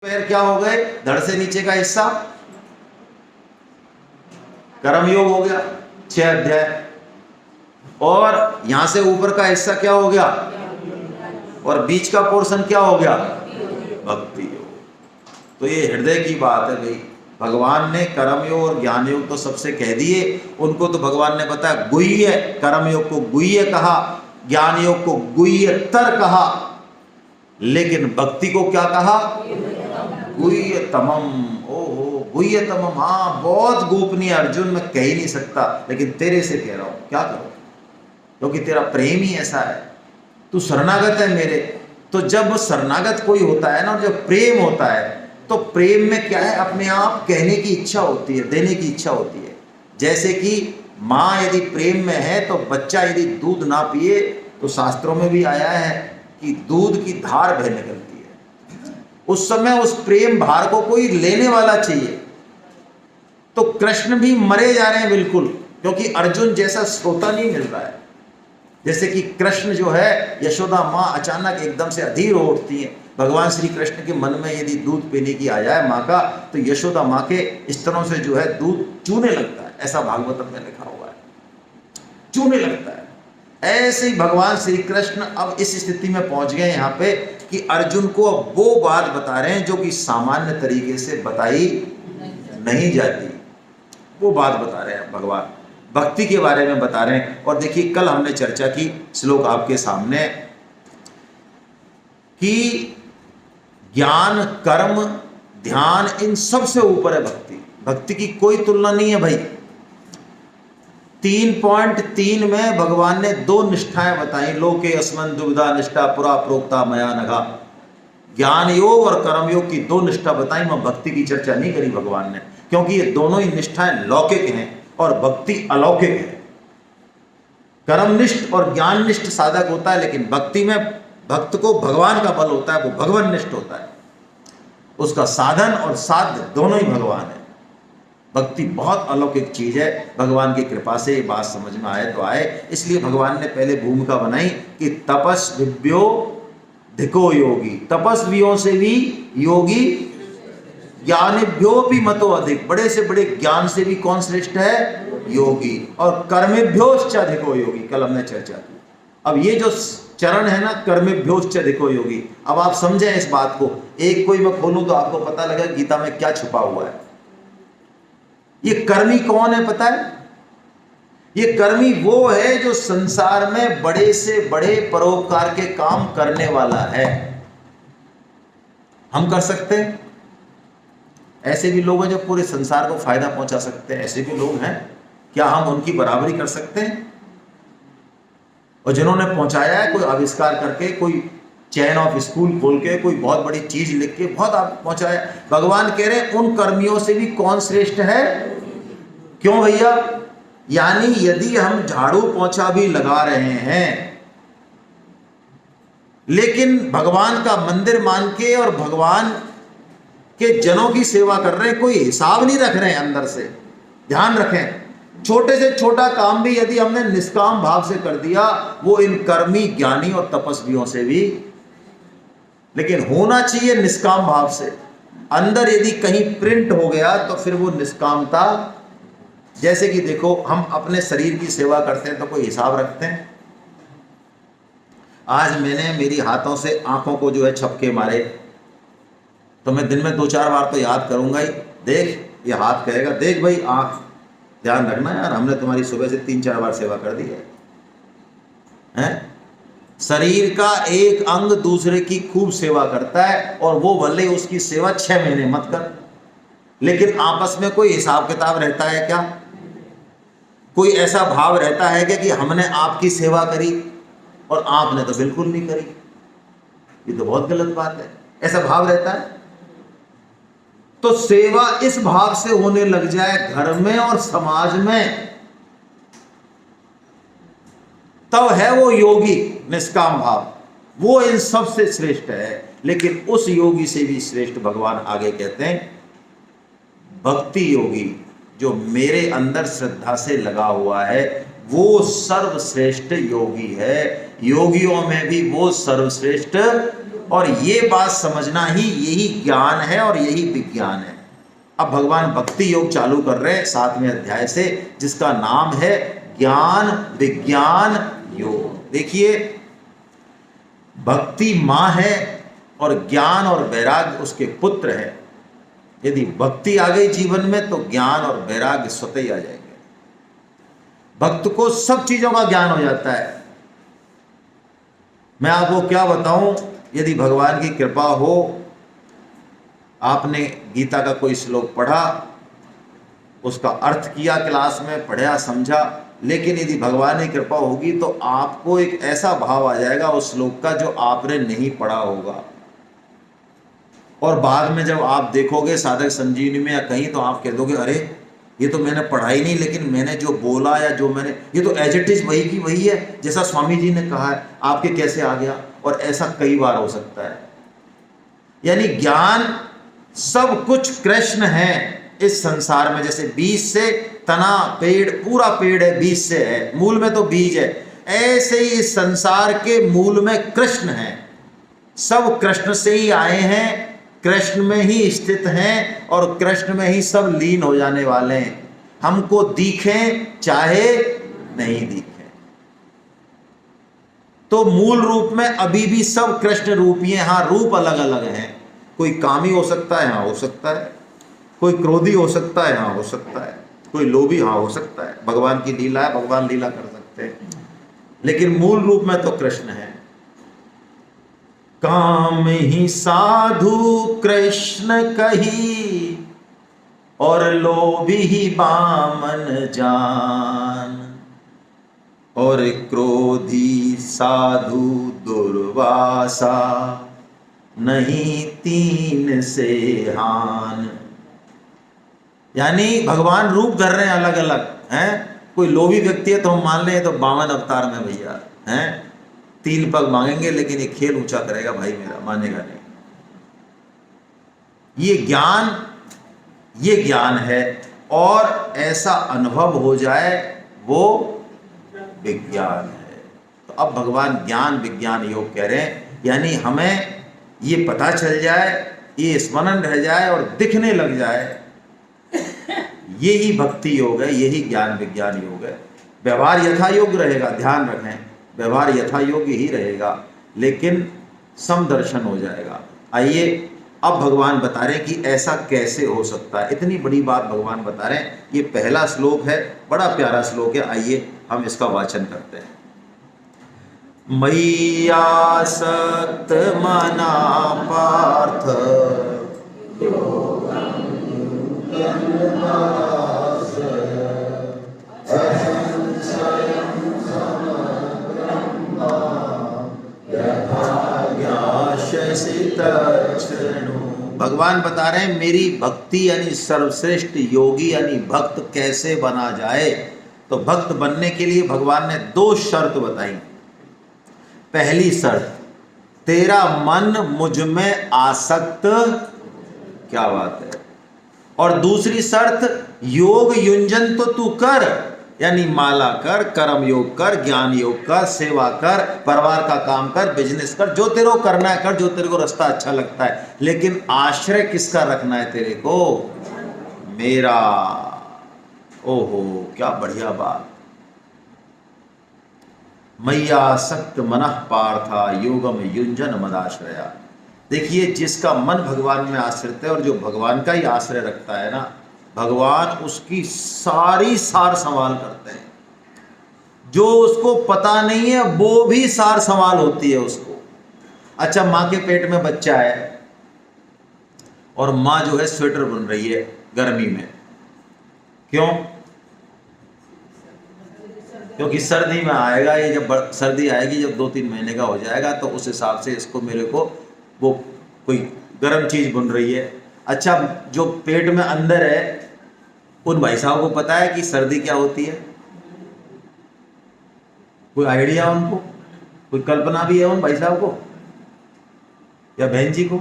पैर क्या हो गए? धड़ से नीचे का हिस्सा कर्मयोग हो गया 6 अध्याय, और यहां से ऊपर का हिस्सा क्या हो गया? और बीच का पोर्शन क्या हो गया? भक्ति योग। तो ये हृदय की बात है भाई। भगवान ने कर्मयोग और ज्ञान योग तो सबसे कह दिए, उनको तो भगवान ने बताया गुह्य, कर्मयोग को गुह्य कहा, ज्ञान योग को गुह्यतर कहा, लेकिन भक्ति को क्या कहा? गुह्यतमम। ओहो गुह्यतमम, हाँ बहुत गोपनीय अर्जुन, मैं कह ही नहीं सकता, लेकिन तेरे से कह रहा हूं, क्या करूं, क्योंकि तेरा प्रेम ही ऐसा है, तू शरणागत है मेरे। तो जब शरणागत कोई होता है ना, जब प्रेम होता है, तो प्रेम में क्या है, अपने आप कहने की इच्छा होती है, देने की इच्छा होती है। जैसे कि माँ यदि प्रेम में है तो बच्चा यदि दूध ना पिए, तो शास्त्रों में भी आया है कि दूध की धार बह निकलती है। उस समय उस प्रेम भार को कोई लेने वाला चाहिए। तो कृष्ण भी मरे जा रहे हैं बिल्कुल, क्योंकि अर्जुन जैसा श्रोता नहीं मिल रहा है। जैसे कि कृष्ण जो है, यशोदा माँ अचानक एकदम से अधीर हो उठती है। भगवान श्री कृष्ण के मन में यदि दूध पीने की आ जाए माँ का, तो यशोदा माँ के स्तनों से जो है दूध चूने लगता है, ऐसा भागवतम में लिखा हुआ है, चूने लगता है। ऐसे ही भगवान श्री कृष्ण अब इस स्थिति में पहुंच गए यहाँ पे कि अर्जुन को अब वो बात बता रहे हैं जो कि सामान्य तरीके से बताई नहीं जाती, वो बात बता रहे हैं भगवान, भक्ति के बारे में बता रहे हैं। और देखिए कल हमने चर्चा की, श्लोक आपके सामने, कि ज्ञान कर्म ध्यान इन सबसे ऊपर है भक्ति। भक्ति की कोई तुलना नहीं है भाई। 3.3 में भगवान ने 2 निष्ठाएं बताई, लोके अस्मन् दुविधा निष्ठा पुरा प्रोक्ता मया नघा। ज्ञान योग और कर्म योग की 2 निष्ठा बताई, मैं भक्ति की चर्चा नहीं करी भगवान ने, क्योंकि ये दोनों ही निष्ठाएं लौकिक हैं और भक्ति अलौकिक है। कर्मनिष्ठ और ज्ञाननिष्ठ साधक होता है, लेकिन भक्ति में भक्त को भगवान का बल होता है, वो भगवाननिष्ठ होता है, उसका साधन और साध्य दोनों ही भगवान है। भक्ति बहुत अलौकिक चीज है, भगवान की कृपा से ये बात समझ में आए तो आए। इसलिए भगवान ने पहले भूमिका बनाई कि तपस्विभ्यो धिको योगी, तपस्वियों से भी योगी, ज्ञानिभ्यो भी मतो अधिक, बड़े से बड़े ज्ञान से भी कौन श्रेष्ठ है? योगी। और कर्मेभ्योश्च अधिको योगी, कल हमने चर्चा की। अब ये जो चरण है ना, कर्मेभ्योश्च अधिको योगी, अब आप समझें इस बात को। एक कोई मैं खोलूं तो आपको पता लगे गीता में क्या छुपा हुआ है। ये कर्मी कौन है पता है? ये कर्मी वो है जो संसार में बड़े से बड़े परोपकार के काम करने वाला है। हम कर सकते हैं, ऐसे भी लोग हैं जो पूरे संसार को फायदा पहुंचा सकते हैं, ऐसे भी लोग हैं। क्या हम उनकी बराबरी कर सकते हैं? और जिन्होंने पहुंचाया है, कोई आविष्कार करके, कोई चैन ऑफ स्कूल खोल के, कोई बहुत बड़ी चीज लिख के बहुत पहुंचाया, भगवान कह रहे हैं उन कर्मियों से भी कौन श्रेष्ठ है? क्यों भैया? यानी यदि हम झाड़ू पोंछा भी लगा रहे हैं, लेकिन भगवान का मंदिर मान के और भगवान के जनों की सेवा कर रहे हैं, कोई हिसाब नहीं रख रहे हैं अंदर से। ध्यान रखें, छोटे से छोटा काम भी यदि हमने निष्काम भाव से कर दिया, वो इन कर्मी ज्ञानी और तपस्वियों से भी, लेकिन होना चाहिए निष्काम भाव से। अंदर यदि कहीं प्रिंट हो गया तो फिर वो निष्कामता, जैसे कि देखो हम अपने शरीर की सेवा करते हैं तो कोई हिसाब रखते हैं। आज मैंने मेरी हाथों से आंखों को जो है छपके मारे, तो मैं दिन में 2-4 बार तो याद करूंगा ही। देख, ये हाथ कहेगा देख भाई आंख, ध्यान रखना यार, हमने तुम्हारी सुबह से 3-4 बार सेवा कर दी है। शरीर का एक अंग दूसरे की खूब सेवा करता है, और वो भले उसकी सेवा 6 महीने मत कर, लेकिन आपस में कोई हिसाब किताब रहता है क्या? कोई ऐसा भाव रहता है क्या कि हमने आपकी सेवा करी और आपने तो बिल्कुल नहीं करी? ये तो बहुत गलत बात है। ऐसा भाव रहता है? तो सेवा इस भाव से होने लग जाए घर में और समाज में, तब है वो योगी निष्काम भाव, वो इन सब से श्रेष्ठ है। लेकिन उस योगी से भी श्रेष्ठ भगवान आगे कहते हैं भक्ति योगी, जो मेरे अंदर श्रद्धा से लगा हुआ है, वो सर्वश्रेष्ठ योगी है। योगियों में भी वो सर्वश्रेष्ठ और ये बात समझना ही यही ज्ञान है और यही विज्ञान है। अब भगवान भक्ति योग चालू कर रहे हैं 7वें अध्याय से, जिसका नाम है ज्ञान विज्ञान योग। देखिए, भक्ति मां है और ज्ञान और वैराग्य उसके पुत्र है। यदि भक्ति आ गई जीवन में तो ज्ञान और वैराग्य स्वतः ही आ जाएंगे। भक्त को सब चीजों का ज्ञान हो जाता है। मैं आपको क्या बताऊं, यदि भगवान की कृपा हो, आपने गीता का कोई श्लोक पढ़ा, उसका अर्थ किया क्लास में, पढ़ा समझा, लेकिन यदि भगवान की कृपा होगी तो आपको एक ऐसा भाव आ जाएगा उस श्लोक का जो आपने नहीं पढ़ा होगा। और बाद में जब आप देखोगे साधक संजीवनी में या कहीं, तो आप कह दोगे अरे ये तो मैंने पढ़ा ही नहीं, लेकिन मैंने जो बोला या जो मैंने, ये तो एज इट इज वही की वही है जैसा स्वामी जी ने कहा है, आपके कैसे आ गया। और ऐसा कई बार हो सकता है। यानी ज्ञान सब कुछ कृष्ण है इस संसार में। जैसे बीज से तना, पेड़, पूरा पेड़ है, बीज से है, मूल में तो बीज है, ऐसे ही इस संसार के मूल में कृष्ण है। सब कृष्ण से ही आए हैं, कृष्ण में ही स्थित हैं और कृष्ण में ही सब लीन हो जाने वाले हैं, हमको दिखें चाहे नहीं दिखें। तो मूल रूप में अभी भी सब कृष्ण रूपी हैं। हाँ, रूप अलग अलग हैं। कोई कामी हो सकता है, हाँ हो सकता है, कोई क्रोधी हो सकता है, हाँ हो सकता है, कोई लोभी, हाँ हो सकता है। भगवान की लीला है, भगवान लीला कर सकते हैं, लेकिन मूल रूप में तो कृष्ण है। काम ही साधु कृष्ण कही और लोभी ही बामन जान, और क्रोधी साधु दुर्वासा, नहीं तीन से हान। यानी भगवान रूप धर रहे हैं अलग अलग हैं। कोई लोभी व्यक्ति है तो हम मान लें तो 52 अवतार में भैया हैं, 3 पग मांगेंगे लेकिन ये खेल ऊंचा करेगा भाई मेरा, मानेगा नहीं। ये ज्ञान है। और ऐसा अनुभव हो जाए वो विज्ञान है। तो अब भगवान ज्ञान विज्ञान योग कह रहे हैं, यानी हमें ये पता चल जाए, ये स्मरण रह जाए और दिखने लग जाए, यही भक्ति योग है, यही ज्ञान विज्ञान योग है। व्यवहार यथा योग्य रहेगा, ध्यान रखें, व्यवहार यथा योग्य ही रहेगा, लेकिन समदर्शन हो जाएगा। आइए अब भगवान बता रहे हैं कि ऐसा कैसे हो सकता है। इतनी बड़ी बात भगवान बता रहे हैं। ये पहला श्लोक है, बड़ा प्यारा श्लोक है। आइए हम इसका वाचन करते हैं। मय्यासक्त मना पार्थ भगवान बता रहे हैं मेरी भक्ति यानी सर्वश्रेष्ठ योगी यानी भक्त कैसे बना जाए। तो भक्त बनने के लिए भगवान ने 2 शर्त बताई। पहली शर्त, तेरा मन मुझ में आसक्त, क्या बात है। और दूसरी शर्त, योग युंजन तो तू कर, यानी माला कर, कर्म योग कर, ज्ञान योग कर, सेवा कर, परिवार का काम कर, बिजनेस कर, जो तेरे को करना है कर, जो तेरे को रास्ता अच्छा लगता है, लेकिन आश्रय किसका रखना है तेरे को? मेरा। ओहो क्या बढ़िया बात। मय्यासक्त मनः पार्था योगम युंजन मदाश्रया। देखिए, जिसका मन भगवान में आश्रित है और जो भगवान का ही आश्रय रखता है ना, भगवान उसकी सारी सार संभाल करते हैं। जो उसको पता नहीं है वो भी सार संभाल होती है उसको। अच्छा, माँ के पेट में बच्चा है और माँ जो है स्वेटर बुन रही है गर्मी में, क्यों? क्योंकि सर्दी में आएगा ये, जब सर्दी आएगी, जब 2-3 महीने का हो जाएगा, तो उस हिसाब से इसको मेरे को वो कोई गर्म चीज बुन रही है। अच्छा, जो पेट में अंदर है उन भाई साहब को पता है कि सर्दी क्या होती है? कोई आइडिया उनको? कोई कल्पना भी है उन भाई साहब को या बहन जी को?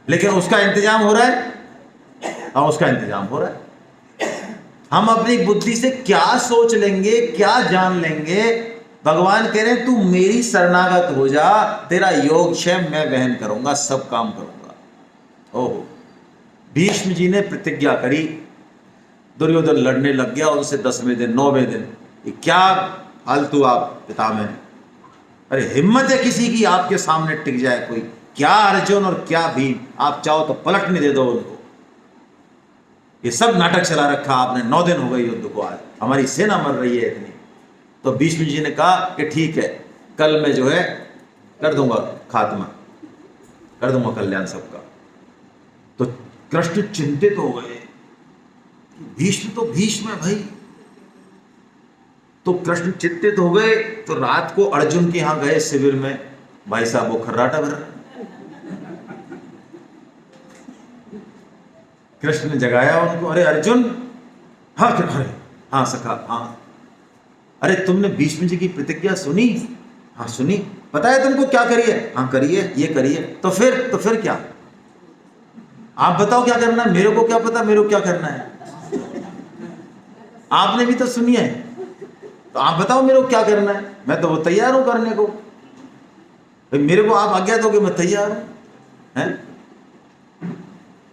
लेकिन उसका इंतजाम हो रहा है। हाँ, उसका इंतजाम हो रहा है। हम अपनी बुद्धि से क्या सोच लेंगे, क्या जान लेंगे भगवान कह रहे हैं तू मेरी शरणागत हो जा, तेरा योगक्षेम मैं वहन करूंगा, सब काम करूंगा। ओहो, भीष्म जी ने प्रतिज्ञा करी, दुर्योधन लड़ने लग गया उनसे 10वें दिन 9वें दिन, ये क्या फालतू आप पितामह, अरे हिम्मत है किसी की आपके सामने टिक जाए कोई? क्या अर्जुन और क्या भीम, आप चाहो तो पलटने दे दो उनको। ये सब नाटक चला रखा आपने, 9 दिन हो गए युद्ध को, आज हमारी सेना मर रही है इतनी। तो भीष्म जी ने कहा कि ठीक है, कल मैं जो है कर दूंगा खात्मा, कर दूंगा कल्याण सबका। तो कृष्ण चिंतित हो गए, भीष्म तो भीष्म है भाई। तो कृष्ण चिंतित हो गए, तो रात को अर्जुन के यहां गए शिविर में, भाई साहब वो खर्राटा भर, कृष्ण ने जगाया उनको, अरे अर्जुन, हाँ अरे हाँ सखा, हाँ अरे तुमने भीष्म जी की प्रतिज्ञा सुनी? हाँ सुनी। पता है तुमको क्या करिए? हाँ करिए, ये करिए। तो फिर क्या? आप बताओ क्या करना है, मेरे को क्या पता मेरे को क्या करना है? आपने भी तो सुनी है, तो आप बताओ मेरे को क्या करना है, मैं तो वो तैयार हूं करने को। भाई मेरे को आप आज्ञा दोगे, मैं तैयार हूं। है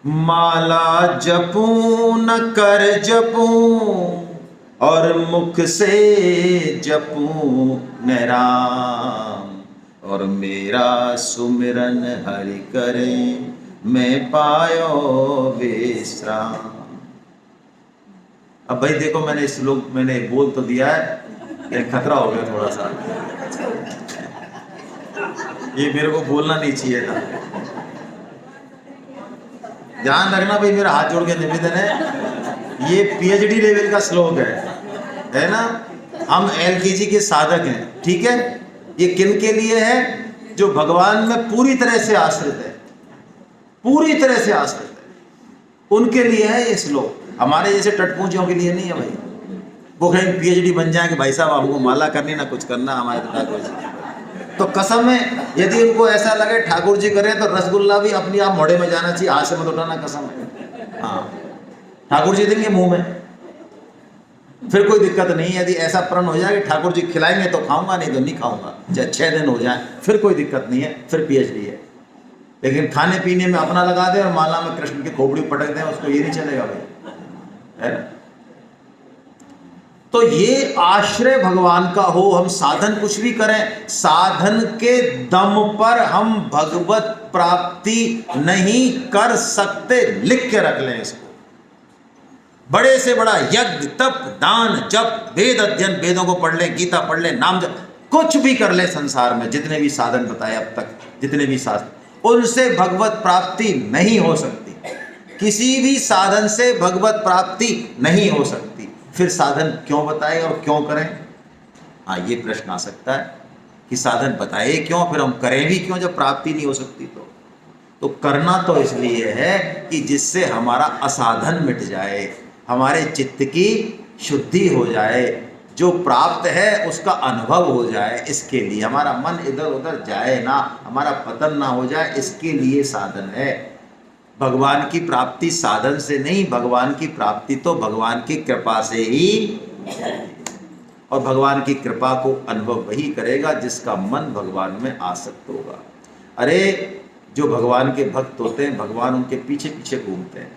माला जपूं न कर जपूं और मुख से जपूं न राम, और मेरा सुमिरन हरि करे मैं पायो विश्राम। अब भाई देखो, मैंने बोल तो दिया है, लेकिन खतरा हो गया थोड़ा सा, ये मेरे को बोलना नहीं चाहिए था। ध्यान रखना भाई, मेरा हाथ जोड़ के निवेदन है, ये पीएचडी लेवल का श्लोक है ना। हम एलकेजी के साधक हैं, ठीक है। ये किन के लिए है? जो भगवान में पूरी तरह से आश्रित है, पूरी तरह से आश्रित है, उनके लिए है ये श्लोक। हमारे जैसे टटपूंजियों के लिए नहीं है भाई, वो कहीं पीएचडी बन जाए कि भाई साहब हमको माला करनी ना कुछ करना हमारे ठाकुर जी। तो कसम है, यदि उनको ऐसा लगे ठाकुर जी करें तो रसगुल्ला भी अपनी आप मोड़े में जाना चाहिए, हाथ से मत उठाना, कसम है। हाँ, ठाकुर जी देंगे मुंह में, फिर कोई दिक्कत नहीं है। यदि ऐसा प्रण हो जाए कि ठाकुर जी खिलाएंगे तो खाऊंगा, नहीं तो नहीं खाऊंगा, चाहे 6 दिन हो जाए, फिर कोई दिक्कत नहीं है, फिर पीएचडी है। लेकिन खाने पीने में अपना लगा दे और माला में कृष्ण की खोपड़ी पटक दें, उसको ये नहीं चलेगा भाई, है ना। तो ये आश्रय भगवान का हो, हम साधन कुछ भी करें, साधन के दम पर हम भगवत प्राप्ति नहीं कर सकते, लिख के रख लें इसको। बड़े से बड़ा यज्ञ, तप, दान, जप, वेद अध्ययन, वेदों को पढ़ लें, गीता पढ़ लें, नाम जप, कुछ भी कर ले संसार में, जितने भी साधन बताए अब तक, जितने भी साधन, उनसे भगवत प्राप्ति नहीं हो सकती। किसी भी साधन से भगवत प्राप्ति नहीं हो सकती। फिर साधन क्यों बताए और क्यों करें? हाँ, ये प्रश्न आ सकता है कि साधन बताए क्यों, फिर हम करें भी क्यों जब प्राप्ति नहीं हो सकती? तो करना तो इसलिए है कि जिससे हमारा असाधन मिट जाए, हमारे चित्त की शुद्धि हो जाए, जो प्राप्त है उसका अनुभव हो जाए, इसके लिए हमारा मन इधर उधर जाए ना, हमारा पतन ना हो जाए, इसके लिए साधन है। भगवान की प्राप्ति साधन से नहीं, भगवान की प्राप्ति तो भगवान की कृपा से ही, और भगवान की कृपा को अनुभव वही करेगा जिसका मन भगवान में आसक्त होगा। अरे जो भगवान के भक्त होते हैं, भगवान उनके पीछे पीछे घूमते हैं,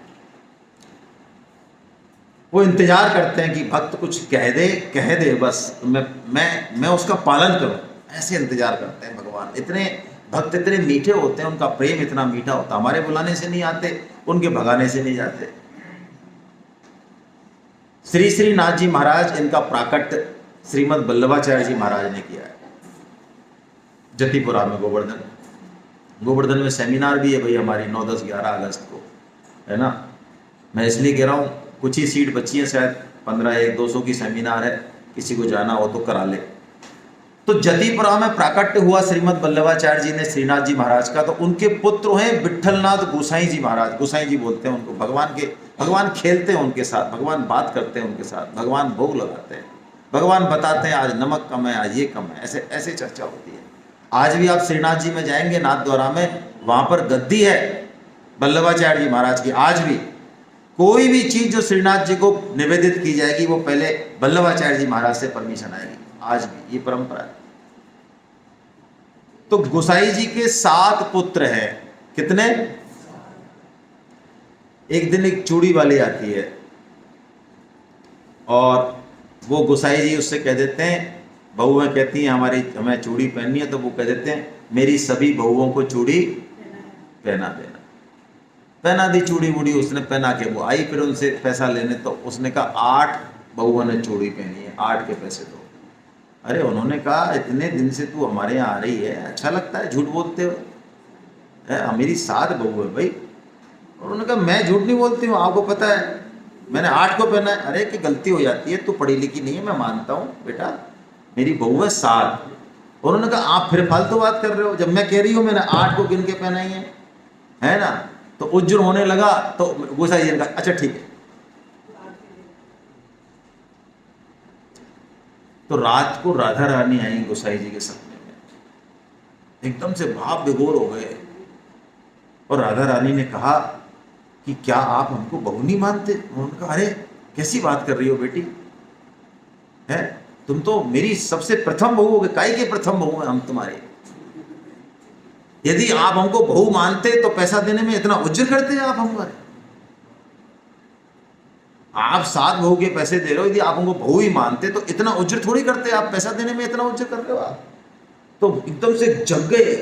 वो इंतजार करते हैं कि भक्त कुछ कह दे बस, मैं उसका पालन करूं, ऐसे इंतजार करते हैं भगवान। इतने भक्त इतने मीठे होते हैं, उनका प्रेम इतना मीठा होता है, हमारे बुलाने से नहीं आते, उनके भगाने से नहीं जाते। श्री श्रीनाथ जी महाराज, इनका प्राकट्य श्रीमद् वल्लभाचार्य जी महाराज ने किया है जतिपुरा में, गोवर्धन में सेमिनार भी है भाई हमारी 9, 10, 11 अगस्त को, है ना। मैं इसलिए कह रहा हूँ, कुछ ही सीट बची है, शायद 15, 1, 200 की सेमिनार है, किसी को जाना हो तो करा ले। तो जतिपुरा में प्राकट्य हुआ श्रीमद् वल्लभाचार्य जी ने श्रीनाथ जी महाराज का। तो उनके पुत्र हैं विट्ठलनाथ गोसाई जी महाराज, गोसाई जी बोलते हैं उनको। भगवान खेलते हैं उनके साथ, भगवान बात करते हैं उनके साथ, भगवान भोग लगाते हैं, भगवान बताते हैं आज नमक कम है, आज ये कम है, ऐसे ऐसे चर्चा होती है। आज भी आप श्रीनाथ जी में जाएंगे, नाथ द्वारा में, वहां पर गद्दी है वल्लभाचार्य जी महाराज की। आज भी कोई भी चीज जो श्रीनाथ जी को निवेदित की जाएगी, वो पहले वल्लभाचार्य जी महाराज से परमिशन आएगी। आज भी ये परंपरा है। तो गोसाई जी के 7 पुत्र हैं। कितने? एक दिन एक चूड़ी वाली आती है और वो गोसाई जी उससे कह देते हैं, बहुएं कहती हैं हमें चूड़ी पहननी है, तो वो कह देते हैं मेरी सभी बहुओं को चूड़ी पहना देना। पहना दी चूड़ी वूड़ी उसने, पहना के वो आई फिर उनसे पैसा लेने, तो उसने कहा 8 बहुओं ने चूड़ी पहनी है, 8 के पैसे दो। अरे उन्होंने कहा इतने दिन से तू हमारे यहाँ आ रही है, अच्छा लगता है झूठ बोलते हो, मेरी 7 बहू है भाई। और उन्होंने कहा मैं झूठ नहीं बोलती हूँ, आपको पता है मैंने 8 को पहना है। अरे कि गलती हो जाती है, तू पढ़ी लिखी नहीं है, मैं मानता हूँ बेटा, मेरी बहू है 7। उन्होंने कहा आप फिर फालतू बात कर रहे हो, जब मैं कह रही हूँ मैंने 8 को गिन के पहनाई है ना। तो उज्जर होने लगा, तो गोसाई जी ने कहा अच्छा ठीक है। तो रात को राधा रानी आई गोसाई जी के सपने में, एकदम से भाव विभोर हो गए और राधा रानी ने कहा कि क्या आप हमको बहू नहीं मानते? उन्होंने कहा अरे कैसी बात कर रही हो बेटी, है तुम तो मेरी सबसे प्रथम बहू हो गए, काई के प्रथम बहू हैं हम तुम्हारे। यदि आप हमको बहू मानते तो पैसा देने में इतना उज्जर करते आप हमारे। आप 7 बहू के पैसे दे रहे हो, यदि आप हमको बहू ही मानते तो इतना उज्जर थोड़ी करते, आप पैसा देने में इतना उज्जर कर रहे हो आप। तो एकदम से जग गए,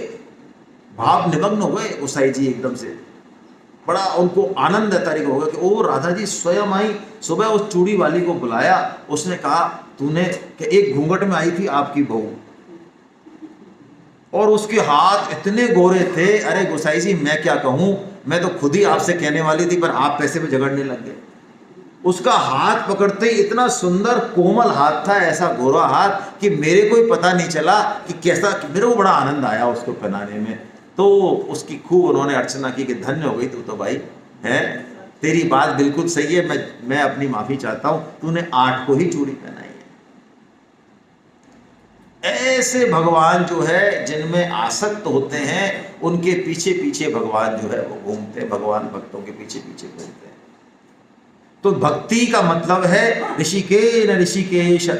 भाव निमग्न हो गए गोसाई जी एकदम से, बड़ा उनको आनंद तरीका हो गया कि ओ राधा जी स्वयं आई। सुबह उस चूड़ी वाली को बुलाया, उसने कहा तूने कि एक घूंघट में आई थी आपकी बहू, और उसके हाथ इतने गोरे थे, अरे गोसाई जी मैं क्या कहूं, मैं तो खुद ही आपसे कहने वाली थी पर आप पैसे पे झगड़ने लग गए। उसका हाथ पकड़ते ही इतना सुंदर कोमल हाथ था, ऐसा गोरा हाथ कि मेरे को ही पता नहीं चला कि कैसा, कि मेरे को बड़ा आनंद आया उसको पहनाने में। तो उसकी खूब उन्होंने अर्चना की कि धन्य हो गई तू तो भाई, है तेरी बात बिल्कुल सही है, मैं अपनी माफी चाहता हूं, तूने 8 को ही चूड़ी पहनाई है। ऐसे भगवान जो है जिनमें आसक्त होते हैं, उनके पीछे पीछे भगवान जो है वो घूमते हैं, भगवान भक्तों के पीछे पीछे घूमते हैं। तो भक्ति का मतलब है ऋषिकेन ऋषिकेश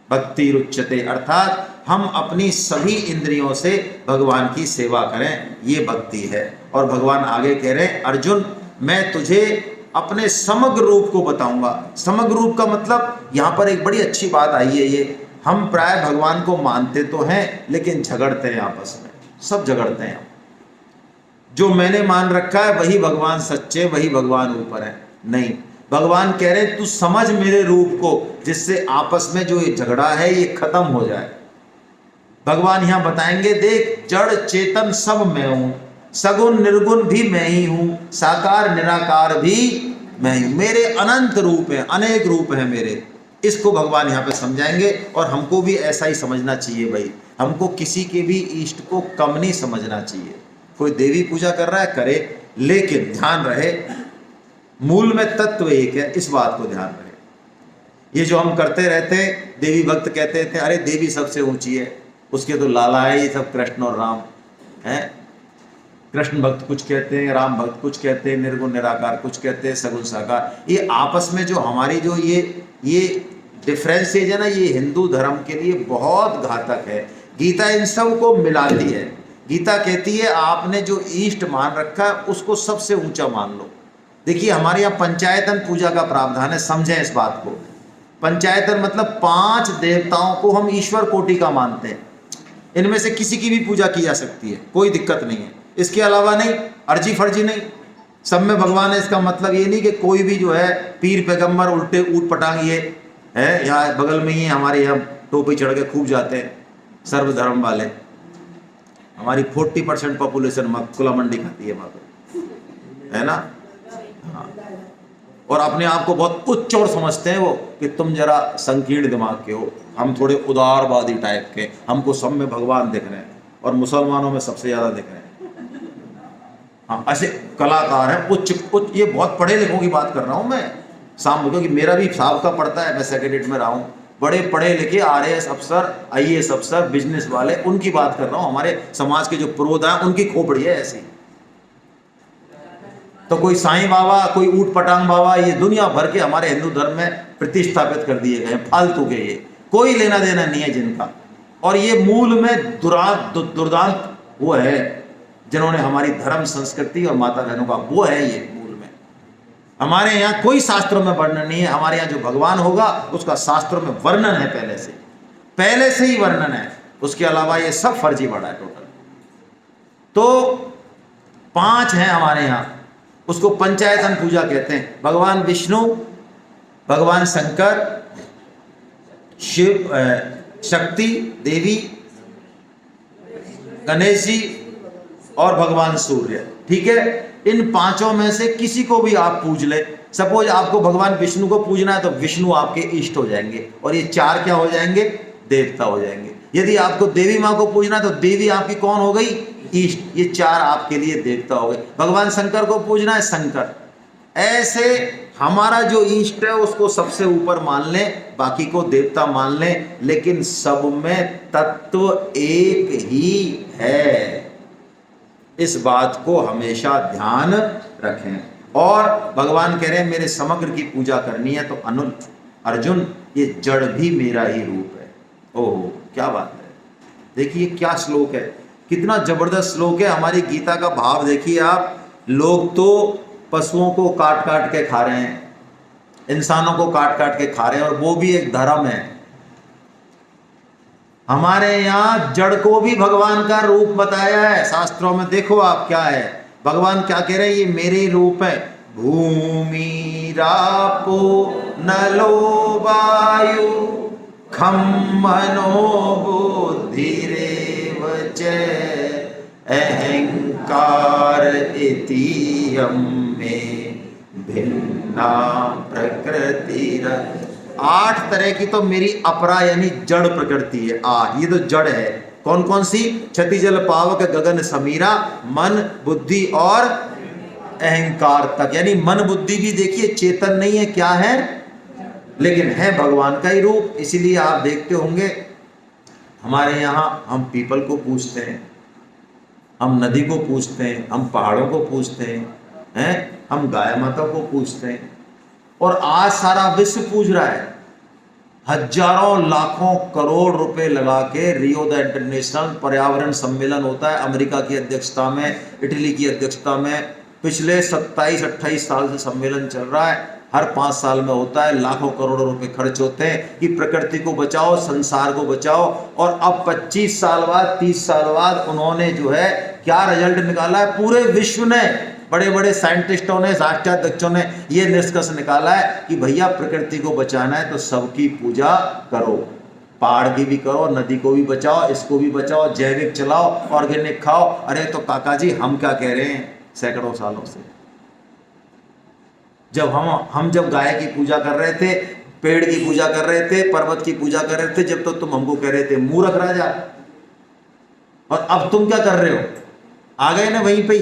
भक्ति रुच्यते, अर्थात हम अपनी सभी इंद्रियों से भगवान की सेवा करें, ये भक्ति है। और भगवान आगे कह रहे हैं अर्जुन मैं तुझे अपने समग्र रूप को बताऊंगा। समग्र रूप का मतलब यहाँ पर एक बड़ी अच्छी बात आई है, ये हम प्राय भगवान को मानते तो हैं लेकिन झगड़ते हैं आपस में, सब झगड़ते हैं। जो मैंने मान रखा है वही भगवान सच्चे, वही भगवान ऊपर है, नहीं। भगवान कह रहे तू समझ मेरे रूप को, जिससे आपस में जो ये झगड़ा है ये खत्म हो जाए। भगवान यहां बताएंगे देख जड़ चेतन सब मैं हूं, सगुण निर्गुण भी मैं ही हूं, साकार निराकार भी मैं ही, मेरे अनंत रूप हैं, अनेक रूप हैं मेरे। इसको भगवान यहाँ पे समझाएंगे और हमको भी ऐसा ही समझना चाहिए भाई। हमको किसी के भी इष्ट को कम नहीं समझना चाहिए। कोई देवी पूजा कर रहा है करे, लेकिन ध्यान रहे मूल में तत्व एक है, इस बात को ध्यान रहे। ये जो हम करते रहते हैं, देवी भक्त कहते थे अरे देवी सबसे ऊंची है, उसके तो लाला है, ये सब कृष्ण और राम हैं। कृष्ण भक्त कुछ कहते हैं, राम भक्त कुछ कहते हैं, निर्गुण निराकार कुछ कहते हैं, सगुण साकार। ये आपस में जो हमारी जो ये डिफरेंसेज है ना, ये हिंदू धर्म के लिए बहुत घातक है। गीता इन सब को मिलाती है। गीता कहती है आपने जो इष्ट मान रखा है उसको सबसे ऊंचा मान लो। देखिए हमारे यहाँ पंचायतन पूजा का प्रावधान है, समझें इस बात को। पंचायतन मतलब 5 देवताओं को हम ईश्वर कोटि का मानते हैं, इनमें से किसी की भी पूजा की जा सकती है, कोई दिक्कत नहीं है। इसके अलावा नहीं, अर्जी फर्जी नहीं, सब में भगवान है। इसका मतलब ये नहीं कि कोई भी जो है पीर पैगंबर उल्टे ऊट पटांग ये है, यहाँ बगल में ही हमारे यहाँ टोपी चढ़ के खूब जाते हैं सर्वधर्म वाले। हमारी 40% पॉपुलेशन खुला मंडी खाती है वहाँ पर, है ना। हाँ, और अपने आप को बहुत उच्च और समझते हैं वो कि तुम जरा संकीर्ण दिमाग के हो, हम थोड़े उदारवादी टाइप के, हमको सब में भगवान दिख रहे हैं और मुसलमानों में सबसे ज़्यादा दिख रहे हैं। हाँ, ऐसे कलाकार हैं उच्च, ये बहुत पढ़े लिखों की बात कर रहा हूँ मैं सामने, क्योंकि मेरा भी साहब का पढ़ता है, मैं सेक्रेटरीट में रहा हूँ। बड़े पढ़े लिखे RAS अफसर, IAS अफसर, बिजनेस वाले, उनकी बात कर रहा हूँ। हमारे समाज के जो पुरोधा हैं उनकी खोपड़ी है ऐसी। तो कोई साईं बाबा, कोई ऊट पटांग बाबा, ये दुनिया भर के हमारे हिंदू धर्म में प्रतिस्थापित कर दिए गए फालतू के। ये कोई लेना देना नहीं है जिनका। और ये मूल में दुर्दांत वो है जिन्होंने हमारी धर्म संस्कृति और माता बहनों का, वो है ये मूल में। हमारे यहाँ कोई शास्त्रों में वर्णन नहीं है। हमारे यहाँ जो भगवान होगा उसका शास्त्रों में वर्णन है, पहले से ही वर्णन है। उसके अलावा ये सब फर्जीवाड़ा है टोटल। तो 5 हैं हमारे यहाँ, उसको पंचायतन पूजा कहते हैं। भगवान विष्णु, भगवान शंकर, शिव, शक्ति देवी, गणेश जी और भगवान सूर्य। ठीक है, इन 5 में से किसी को भी आप पूज ले। सपोज आपको भगवान विष्णु को पूजना है तो विष्णु आपके इष्ट हो जाएंगे, और ये 4 क्या हो जाएंगे? देवता हो जाएंगे। यदि आपको देवी माँ को पूजना है तो देवी आपकी कौन हो गई? इष्ट। ये 4 आपके लिए देवता हो गए। भगवान शंकर को पूजना है, शंकर। ऐसे हमारा जो इष्ट है उसको सबसे ऊपर मान लें, बाकी को देवता मान लें, लेकिन सब में तत्व एक ही है। इस बात को हमेशा ध्यान रखें। और भगवान कह रहे हैं मेरे समग्र की पूजा करनी है तो अर्जुन ये जड़ भी मेरा ही रूप है। ओहो, क्या बात है! देखिए क्या श्लोक है, कितना जबरदस्त श्लोक है। हमारी गीता का भाव देखिए आप। लोग तो पशुओं को काट काट के खा रहे हैं, इंसानों को काट काट के खा रहे हैं, और वो भी एक धर्म है। हमारे यहाँ जड़ को भी भगवान का रूप बताया है शास्त्रों में। देखो आप क्या है, भगवान क्या कह रहे हैं? ये मेरे ही रूप है। भूमि रापो नलो वायु खम मनो बुद्धिरेव च अहंकार इति में भिन्ना प्रकृति। 8 तरह की तो मेरी अपरा यानी जड़ प्रकृति है। 8, ये तो जड़ है। कौन कौन सी? क्षति जल पावक गगन समीरा, मन बुद्धि और अहंकार तक। यानी मन बुद्धि भी देखिए चेतन नहीं है, क्या है? लेकिन है भगवान का ही रूप। इसीलिए आप देखते होंगे हमारे यहाँ हम पीपल को पूजते हैं, हम नदी को पूजते हैं, हम पहाड़ों को पूजते हैं, हम गाय माता को पूजते हैं। और आज सारा विश्व पूज रहा है। हजारों लाखों करोड़ रुपए लगा के रियो द इंटरनेशनल पर्यावरण सम्मेलन होता है अमेरिका की अध्यक्षता में, इटली की अध्यक्षता में। पिछले 27-28 साल से सम्मेलन चल रहा है। हर 5 साल में होता है। लाखों करोड़ों रुपए खर्च होते हैं कि प्रकृति को बचाओ, संसार को बचाओ। और अब 25 साल बाद, 30 साल बाद उन्होंने जो है क्या रिजल्ट निकाला है? पूरे विश्व ने, बड़े बड़े साइंटिस्टों ने, राष्ट्राध्यक्षों ने ये निष्कर्ष निकाला है कि भैया प्रकृति को बचाना है तो सबकी पूजा करो। पहाड़ की भी करो, नदी को भी बचाओ, इसको भी बचाओ, जैविक चलाओ, ऑर्गेनिक खाओ। अरे तो काका जी हम क्या कह रहे हैं सैकड़ों सालों से? जब हम जब गाय की पूजा कर रहे थे, पेड़ की पूजा कर रहे थे, पर्वत की पूजा कर रहे थे, जब तो तुम हमको कह रहे थे मूर्ख राजा। और अब तुम क्या कर रहे हो? आ गए ना वहीं पे।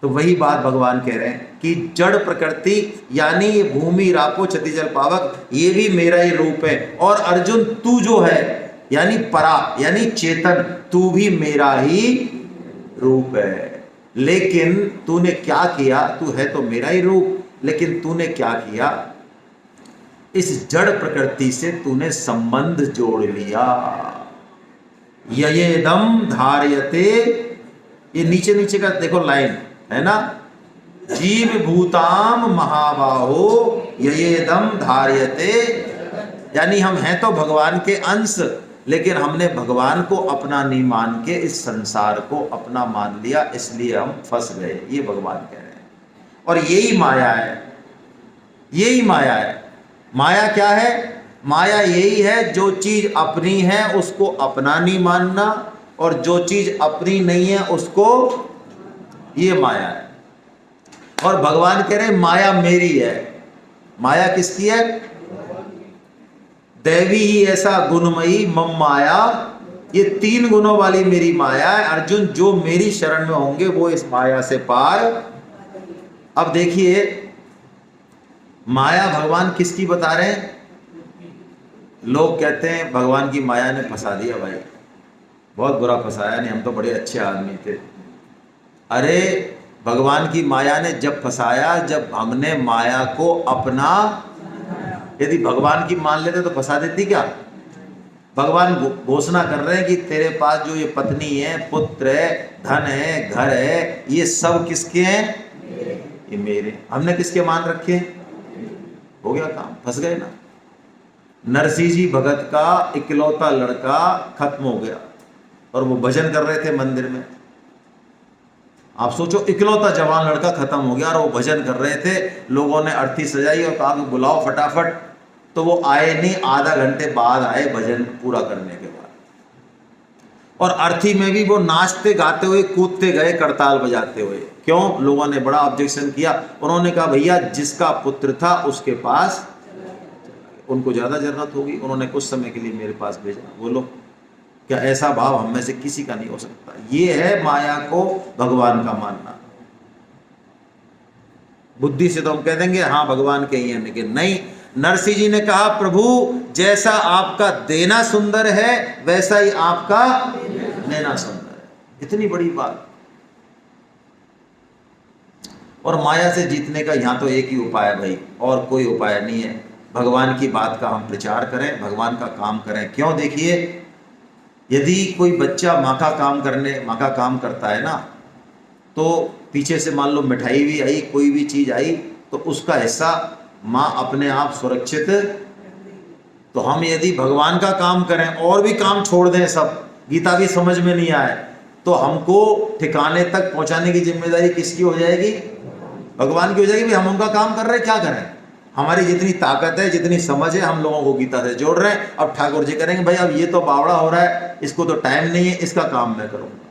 तो वही बात भगवान कह रहे हैं कि जड़ प्रकृति यानी ये भूमि रापो क्षति जल पावक, ये भी मेरा ही रूप है। और अर्जुन तू जो है यानी परा यानी चेतन, तू भी मेरा ही रूप है। लेकिन तूने क्या किया? तू है तो मेरा ही रूप, लेकिन तूने क्या किया? इस जड़ प्रकृति से तूने संबंध जोड़ लिया। ययेदम धार्यते, ये नीचे नीचे का देखो लाइन है ना, जीव भूताम महाबाहो ययेदम धार्यते, यानी हम हैं तो भगवान के अंश, लेकिन हमने भगवान को अपना नहीं मान के इस संसार को अपना मान लिया, इसलिए हम फंस गए। ये भगवान कह रहे हैं। और यही माया है, यही माया है। माया क्या है? माया यही है, जो चीज अपनी है उसको अपना नहीं मानना, और जो चीज अपनी नहीं है उसको, ये माया है। और भगवान कह रहे हैं माया मेरी है। माया किसकी है? दैवी ही ऐसा गुणमयी मम माया, ये 3 गुणों वाली मेरी माया है। अर्जुन जो मेरी शरण में होंगे वो इस माया से पार। अब देखिए माया भगवान किसकी बता रहे हैं? लोग कहते हैं भगवान की माया ने फंसा दिया। भाई बहुत बुरा फंसाया नहीं, हम तो बड़े अच्छे आदमी थे। अरे भगवान की माया ने जब फंसाया जब हमने माया को अपना, यदि भगवान की मान लेते तो फंसा देती क्या? भगवान घोषणा कर रहे हैं कि तेरे पास जो ये पत्नी है, पुत्र है, धन है, घर है, ये सब किसके हैं? ये मेरे। हमने किसके मान रखे? हो गया काम, फंस गए ना। नरसिंह जी भगत का इकलौता लड़का खत्म हो गया और वो भजन कर रहे थे मंदिर में। आप सोचो, इकलौता जवान लड़का खत्म हो गया और वो भजन कर रहे थे। लोगों ने अर्थी सजाई और कहा कि बुलाओ फटाफट, तो वो आए नहीं, आधा घंटे बाद आए भजन पूरा करने के बाद। और अर्थी में भी वो नाचते गाते हुए कूदते गए, करताल बजाते हुए। क्यों? लोगों ने बड़ा ऑब्जेक्शन किया। उन्होंने कहा भैया जिसका पुत्र था उसके पास, उनको ज्यादा जरूरत होगी, उन्होंने कुछ समय के लिए मेरे पास भेजा। बोलो, क्या ऐसा भाव हम में से किसी का नहीं हो सकता? ये है माया को भगवान का मानना। बुद्धि से तो हम कह देंगे हाँ भगवान के ही हैं, लेकिन नहीं। नरसिंह जी ने कहा प्रभु जैसा आपका देना सुंदर है वैसा ही आपका लेना सुंदर है। इतनी बड़ी बात। और माया से जीतने का यहाँ तो एक ही उपाय है भाई, और कोई उपाय नहीं है। भगवान की बात का हम प्रचार करें, भगवान का काम करें। क्यों? देखिए, यदि कोई बच्चा माँ का काम करता है ना, तो पीछे से मान लो मिठाई भी आई, कोई भी चीज आई, तो उसका हिस्सा माँ अपने आप सुरक्षित। तो हम यदि भगवान का काम करें और भी काम छोड़ दें, सब गीता भी समझ में नहीं आए, तो हमको ठिकाने तक पहुंचाने की जिम्मेदारी किसकी हो जाएगी? भगवान की हो जाएगी। भाई हम उनका काम कर रहे हैं, क्या करें? हमारी जितनी ताकत है, जितनी समझ है, हम लोगों को गीता से जोड़ रहे हैं। अब ठाकुर जी करेंगे भाई अब ये तो बावड़ा हो रहा है, इसको तो टाइम नहीं है, इसका काम मैं करूंगा।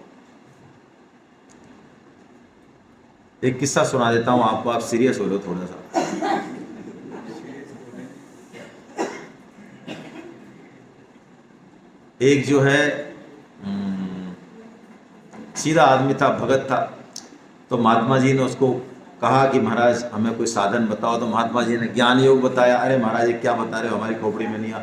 एक किस्सा सुना देता हूं आपको, आप सीरियस हो लो थोड़ा सा। एक जो है सीधा आदमी था, भगत था। तो महात्मा जी ने उसको कहा कि महाराज हमें कोई साधन बताओ। तो महात्मा जी ने ज्ञान योग बताया। अरे महाराज क्या बता रहे हो, हमारी खोपड़ी में नहीं आ।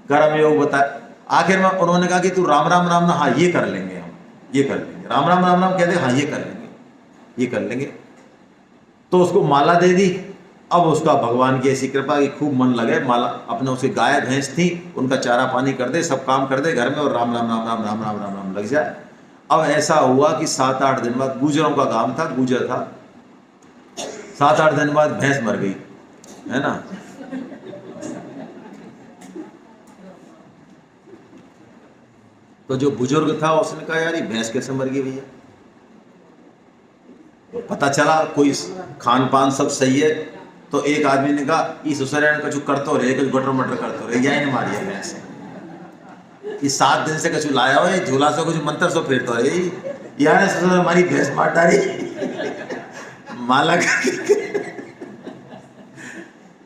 कर्म योग बताया। आखिर में उन्होंने कहा कि तू राम राम राम ना, हाँ ये कर लेंगे, हम ये कर लेंगे। राम राम राम राम कहते, हाँ ये कर लेंगे, ये कर लेंगे। तो उसको माला दे दी। अब उसका भगवान की ऐसी कृपा कि खूब मन लगे। माला अपने उसकी गाय भैंस थी, उनका चारा पानी कर दे, सब काम कर दे घर में, और राम राम राम राम राम राम राम राम लग जाए। अब ऐसा हुआ कि 7-8 दिन बाद, गुजरों का गांव था, गुजर था, 7-8 दिन बाद भैंस मर गई, है ना। तो जो बुजुर्ग था उसने कहा यार ये भैंस कैसे मर गई भैया? पता चला कोई खान पान सब सही है। तो एक आदमी ने कहा इस ससुर कछु करतो रहे, कुछ गटर मटर करतो रहे, यही ने मारी है भैंस। ये 7 दिन से कछु लाया हो, झूला से कुछ मंत्र सो फेरतो रहे, यार ससुर हमारी भैंस मार डाली माला करके।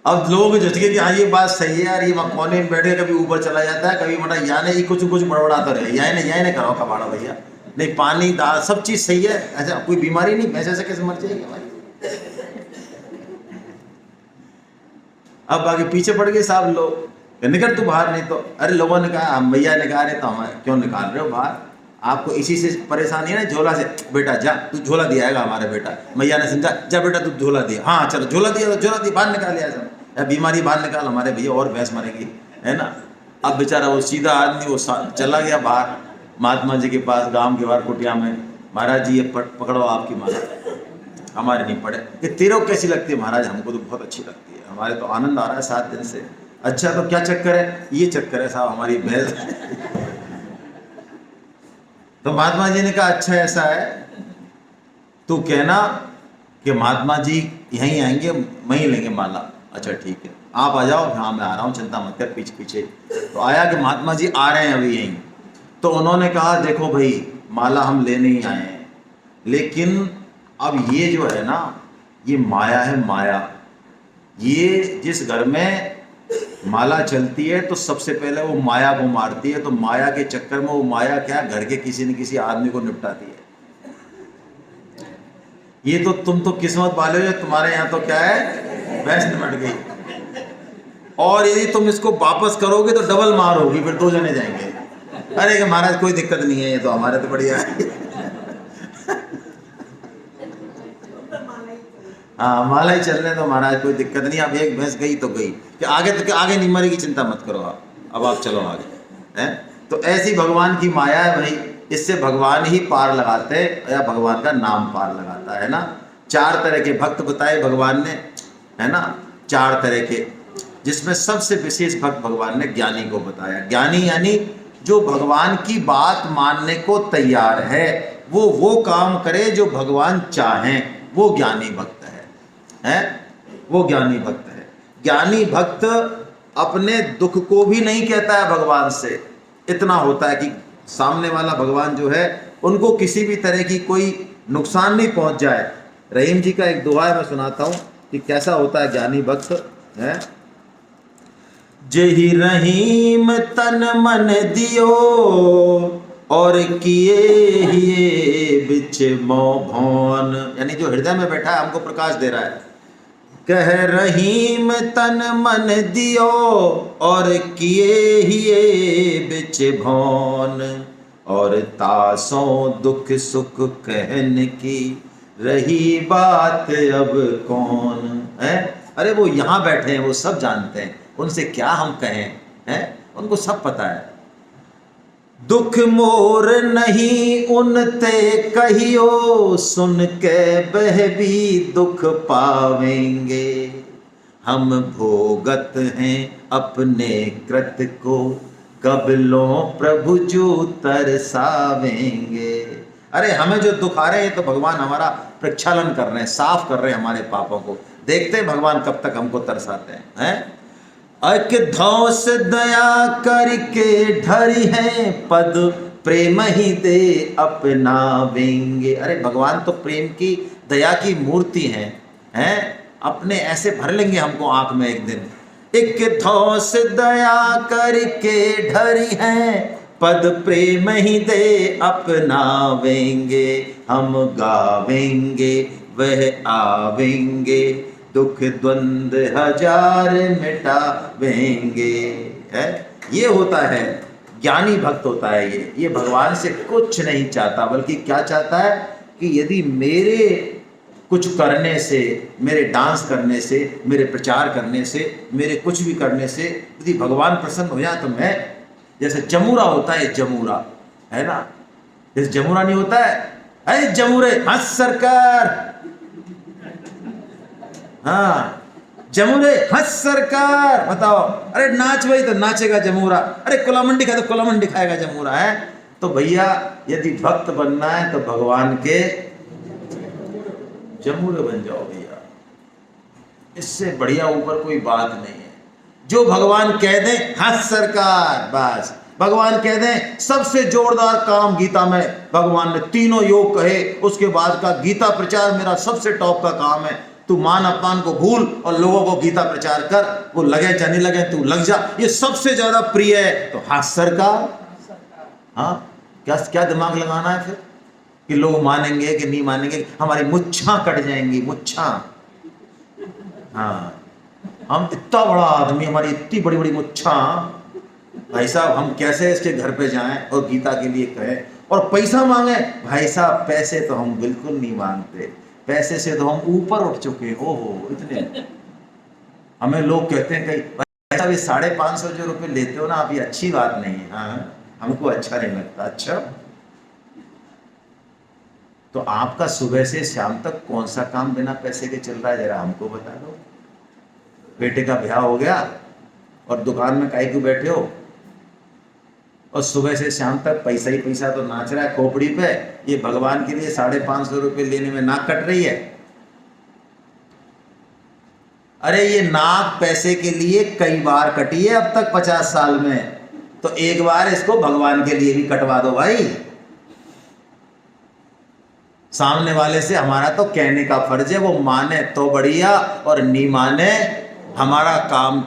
अब लोग झटके कि हाँ ये बात सही है यार, ये कोने में बैठे कभी ऊपर चला जाता है, कभी मतलब यानी कुछ कुछ बड़बड़ाता रहे, यही नहीं करो कबाड़ा भैया, नहीं पानी दाल सब चीज सही है। अच्छा कोई बीमारी नहीं, भैंस ऐसे कैसे मर जाएगी हमारी? अब आगे पीछे पड़ गए साहब लोग, निकल तू बाहर, नहीं तो। अरे लोगों ने कहा, भैया ने कहा अरे तो हम क्यों निकाल रहे हो बाहर, आपको इसी से परेशानी है ना, झोला से। बेटा जा तू झोला दिया है हमारा बेटा। मैया ने समझा, जा बेटा तू झोला दिया, हाँ चलो झोला दिया, तो झोला दिया, बाहर निकाल लिया सब, या बीमारी बाहर निकाल हमारे भैया, और भैंस मरेगी, है ना। अब बेचारा वो सीधा आदमी वो चला गया बाहर महात्मा जी के पास, गांव के बाहर कुटिया में। महाराज जी ये पकड़ो आपकी माला, हमारे नहीं पड़े। ये तेरे को कैसी लगती है? महाराज हमको तो बहुत अच्छी लगती है, हमारे तो आनंद आ रहा है 7 दिन से। अच्छा तो क्या चक्कर है? ये चक्कर है साहब हमारी भैंस। तो महात्मा जी ने कहा अच्छा ऐसा है, तू कहना कि महात्मा जी यहीं आएंगे, वहीं लेंगे माला। अच्छा ठीक है आप आ जाओ, हाँ मैं आ रहा हूँ, चिंता मत कर, पीछे पीछे। तो आया कि महात्मा जी आ रहे हैं अभी यहीं। तो उन्होंने कहा देखो भाई माला हम लेने ही आए हैं, लेकिन अब ये जो है ना ये माया है, माया। ये जिस घर में माला चलती है तो सबसे पहले वो माया को मारती है। तो माया के चक्कर में वो माया क्या घर के किसी न किसी आदमी को निपटाती है। ये तो तुम तो किस्मत वाले हो, तुम्हारे यहाँ तो क्या है भैंस निपट गई। और यदि तुम इसको वापस करोगे तो डबल मार होगी, फिर 2 जने जाएंगे। अरे कि महाराज कोई दिक्कत नहीं है, ये तो हमारे तो बढ़िया है। हाँ माला ही चलने तो महाराज कोई दिक्कत नहीं। अब एक भैंस गई तो गई, कि आगे तो आगे नहीं मरेगी, चिंता मत करो आप, अब आप चलो आगे। है। तो ऐसी भगवान की माया है भाई, इससे भगवान ही पार लगाते हैं या भगवान का नाम पार लगाता है ना। 4 तरह के भक्त बताए भगवान ने, है ना, 4 तरह के, जिसमें सबसे विशेष भक्त भगवान ने ज्ञानी को बताया। ज्ञानी यानी जो भगवान की बात मानने को तैयार है, वो काम करे जो भगवान चाहें, वो ज्ञानी भक्त है, वो ज्ञानी भक्त है। ज्ञानी भक्त अपने दुख को भी नहीं कहता है भगवान से, इतना होता है कि सामने वाला भगवान जो है उनको किसी भी तरह की कोई नुकसान नहीं पहुंच जाए। रहीम जी का एक दुआ है, मैं सुनाता हूं कि कैसा होता है ज्ञानी भक्त है। जेहि रहीम तन मन दियो और किए हिये बिच भौन, यानी जो हृदय में बैठा है हमको प्रकाश दे रहा है। कह रहीम तन मन दियो और किए हिये बिच भौन, और तासों दुख सुख कहन की रही बात अब कौन है। अरे वो यहाँ बैठे हैं, वो सब जानते हैं, उनसे क्या हम कहें, हैं, उनको सब पता है। दुख मोर नहीं उनते कहियो, सुन के बह भी दुख पावेंगे। हम भोगत हैं अपने कृत को, कबलों प्रभु जो तरसावेंगे। अरे हमें जो दुख आ रहे हैं तो भगवान हमारा प्रक्षालन कर रहे हैं, साफ कर रहे हैं हमारे पापों को। देखते हैं भगवान कब तक हमको तरसाते हैं। अक धौस दया करके ढरी है, पद प्रेम ही दे अपनावेंगे। अरे भगवान तो प्रेम की दया की मूर्ति हैं, अपने ऐसे भर लेंगे हमको आंख में एक दिन। एक धौस दया करके ढरी है, पद प्रेम ही दे अपनावेंगे। हम गावेंगे वह आवेंगे, दुख द्वंद हजार मिटावेंगे। है, ये होता है ज्ञानी भक्त होता है। ये भगवान से कुछ नहीं चाहता, बल्कि क्या चाहता है कि यदि मेरे कुछ करने से, मेरे डांस करने से, मेरे प्रचार करने से, मेरे कुछ भी करने से यदि भगवान प्रसन्न हो जाए, तो मैं, जैसे जमूरा होता है, जमूरा है ना, जैसे जमूरा नहीं होता है, अरे जमूरे हंस सरकार, हाँ जमूरे हंस सरकार, बताओ। अरे नाच भाई, तो नाचेगा जमूरा। अरे कुलामंडी खाए तो कुलामंडी खाएगा जमूरा। है तो भैया यदि भक्त बनना है तो भगवान के जमूरे बन जाओ भैया, इससे बढ़िया ऊपर कोई बात नहीं है। जो भगवान कह दें हंस सरकार, बस भगवान कह दें। सबसे जोरदार काम गीता में भगवान ने तीनों योग कहे, उसके बाद का गीता प्रचार मेरा सबसे टॉप का काम है। तू मान अपमान को भूल और लोगों को गीता प्रचार कर, वो लगे चाहे नहीं लगे तू लग जा, ये सबसे ज्यादा प्रिय है। तो हंस सरकार, हाँ क्या क्या दिमाग लगाना है फिर कि लोग मानेंगे कि नहीं मानेंगे, हमारी मुच्छा कट जाएंगी, मुच्छा। हाँ हम इतना बड़ा आदमी, हमारी इतनी बड़ी बड़ी मुच्छा, भाई साहब हम कैसे इसके घर पे जाएं और गीता के लिए कहें और पैसा मांगे। भाई साहब पैसे तो हम बिल्कुल नहीं मांगते, पैसे से तो हम ऊपर उठ चुके हो इतने। हमें लोग कहते हैं कहीं भाई साहब ये 550 जो रुपये लेते हो ना आप, ये अच्छी बात नहीं है। हाँ हमको अच्छा नहीं लगता। अच्छा तो आपका सुबह से शाम तक कौन सा काम बिना पैसे के चल रहा है, जरा हमको बता दो। बेटे का ब्याह हो गया और दुकान में काहे क्यों बैठे हो, और सुबह से शाम तक पैसा ही पैसा तो नाच रहा है खोपड़ी पे। ये भगवान के लिए 550 रुपये लेने में नाक कट रही है। अरे ये नाक पैसे के लिए कई बार कटी है अब तक 50 साल में, तो एक बार इसको भगवान के लिए भी कटवा दो भाई। सामने वाले से हमारा तो कहने का फर्ज है, वो माने तो बढ़िया और नहीं माने हमारा काम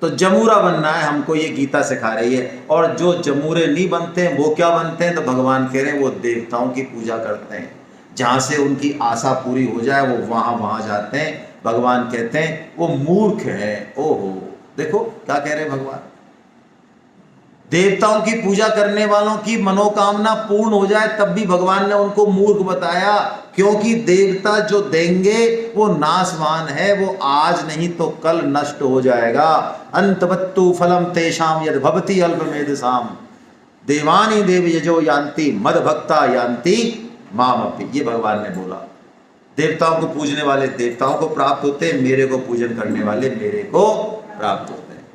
तो जमूरा बनना है हमको, ये गीता सिखा रही है। और जो जमूरे नहीं बनते हैं वो क्या बनते हैं, तो भगवान कह रहे हैं वो देवताओं की पूजा करते हैं, जहाँ से उनकी आशा पूरी हो जाए वो वहाँ जाते हैं। भगवान कहते हैं वो मूर्ख है। ओहो देखो क्या कह रहे हैं भगवान, देवताओं की पूजा करने वालों की मनोकामना पूर्ण हो जाए तब भी भगवान ने उनको मूर्ख बताया, क्योंकि देवता जो देंगे वो नाशवान है, वो आज नहीं तो कल नष्ट हो जाएगा। अंतवत्तु फलम तेषाम यद भवति अल्पमेधसाम देवानी देव यजो यान्ति मद भक्ता यान्ति मामपि। ये भगवान ने बोला। देवताओं को पूजने वाले देवताओं को प्राप्त होते, मेरे को पूजन करने वाले मेरे को प्राप्त होते।